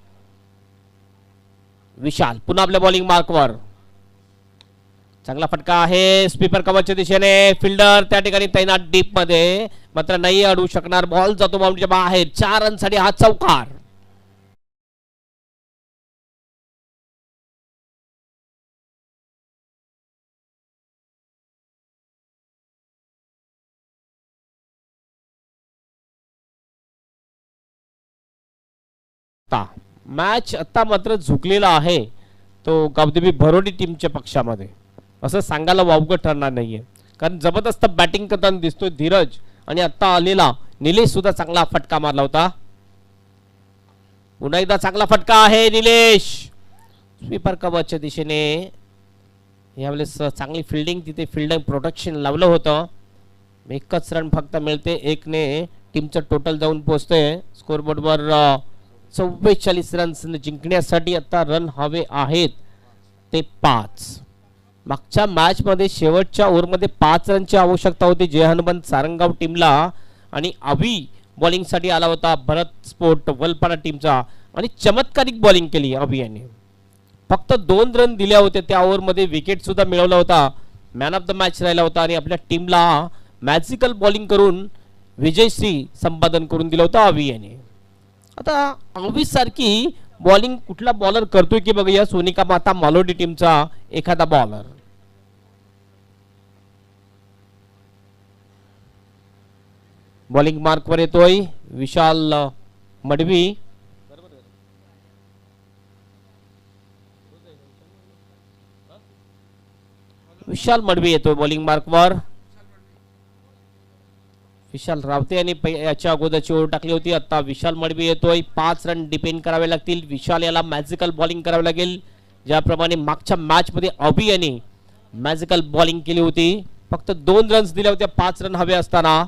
विशाल पुन्हा आपल्या बॉलिंग मार्कवर. चांगला फटका आहे स्वीपर कव्हरच्या दिशेने. फिल्डर त्या ठिकाणी तैनात डीप मध्ये, मात्र नाही अडवू शकणार. बॉल जातो बाउंड्रीच्या बाहेर. 4 रनसाठी हा चौकार. मॅच आता मात्र झुकलेला आहे तो गावदेवी भरोडी टीमच्या पक्षामध्ये, असं सांगायला वावगं ठरणार नाहीये. कारण जबरदस्त बॅटिंग करताना दिसतोय धीरज. आणि आता आलेला निलेश सुद्धा चांगला फटका मारला होता. पुन्हा एकदा चांगला फटका आहे निलेश. स्वीपर कव्हरच्या दिशेने यावेळेस चांगली फिल्डिंग, तिथे फिल्डिंग प्रोटेक्शन लावलं होतं. एकच रन फक्त मिळते. 1 ने टीमचं टोटल जाऊन पोहोचतंय स्कोरबोर्डवर. 44 रन्स जिंकण्यासाठी आता रन हवे आहेत ते 5. मागच्या मॅच मध्ये शेवटच्या ओव्हरमध्ये 5 रनची आवश्यकता होती जय हनुमंत सारंगाव टीमला. आणि अवी बॉलिंग साठी आला होता भरत स्पोर्ट वलपाडा टीमचा. आणि चमत्कारिक बॉलिंग केली अवी यांनी. फक्त 2 रन दिल्या होत्या त्या ओव्हरमध्ये. विकेट सुद्धा मिळवला होता. मॅन ऑफ द मॅच राहिला होता. आणि आपल्या टीमला मॅजिकल बॉलिंग करून विजयश्री संपादन करून दिलं होतं अवी यांनी. आता अवी सारखी बॉलिंग कुठला बॉलर करतोय की बघूया सोनिका माता मालोडी टीमचा एखादा बॉलर. बॉलिंग मार्कवर येतोय विशाल मडवी. विशाल मडवी येतोय बॉलिंग मार्कवर. विशाल रावते यांनी याच्या अगोदरची ओव्हर टाकली होती. आता विशाल मडवी येतोय. 5 रन डिपेंड करावे लागतील. विशाल याला मॅजिकल बॉलिंग करावी लागेल, ज्याप्रमाणे मागच्या मॅच मध्ये अभी यांनी मॅजिकल बॉलिंग केली होती. फक्त 2 रन्स दिल्या होत्या 5 रन हवे असताना.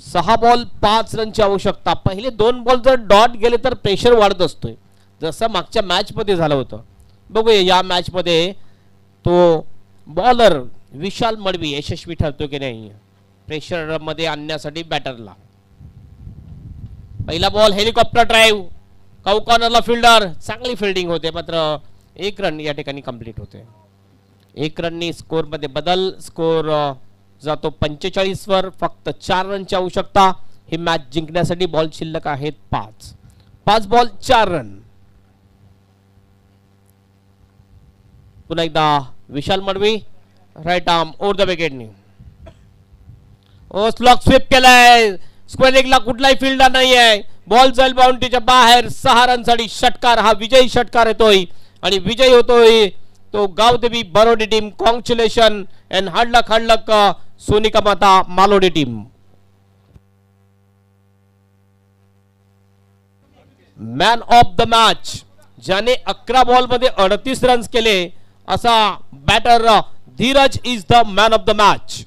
6 बॉल 5 रनची आवश्यकता. पहिले 2 बॉल जर डॉट गेले तर प्रेशर वाढत असतोय, जसं मागच्या मॅच मध्ये झालं होतं. बघूया या मॅच मध्ये तो बॉलर विशाल मडवी यशस्वी ठरतो की नाही प्रेशर मध्ये आणण्यासाठी बॅटरला. पहिला बॉल हेलिकॉप्टर ड्राईव्ह. कौ कॉर्नरला फिल्डर. चांगली फिल्डिंग होते, मात्र 1 रन या ठिकाणी कंप्लीट होते. 1 रननी स्कोर मध्ये बदल. स्कोर जातो 45 वर. फक्त 4 रनची आवश्यकता ही मॅच जिंकण्यासाठी. बॉल शिल्लक आहेत 5. 5 बॉल 4 रन. पुन्हा एकदा Vishal Madvi right arm over the विकेटनी. ओ स्लॉक स्वीप केलाय. स्क्वेअर लेगला कुठलाही फिल्डर नाही आहे. बॉल जाईल बाउंड्रीच्या बाहेर. 6 रनसाठी षटकार. हा विजयी षटकार येतोय आणि विजयी होतोय तो Gavdevi Barodi team. Congratulation and hard luck Sonika Mata Malodi team. Man of the match ज्याने 11 बॉल मध्ये 38 रन्स केले असा batter Dheeraj is the man of the match.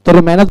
तर मॅन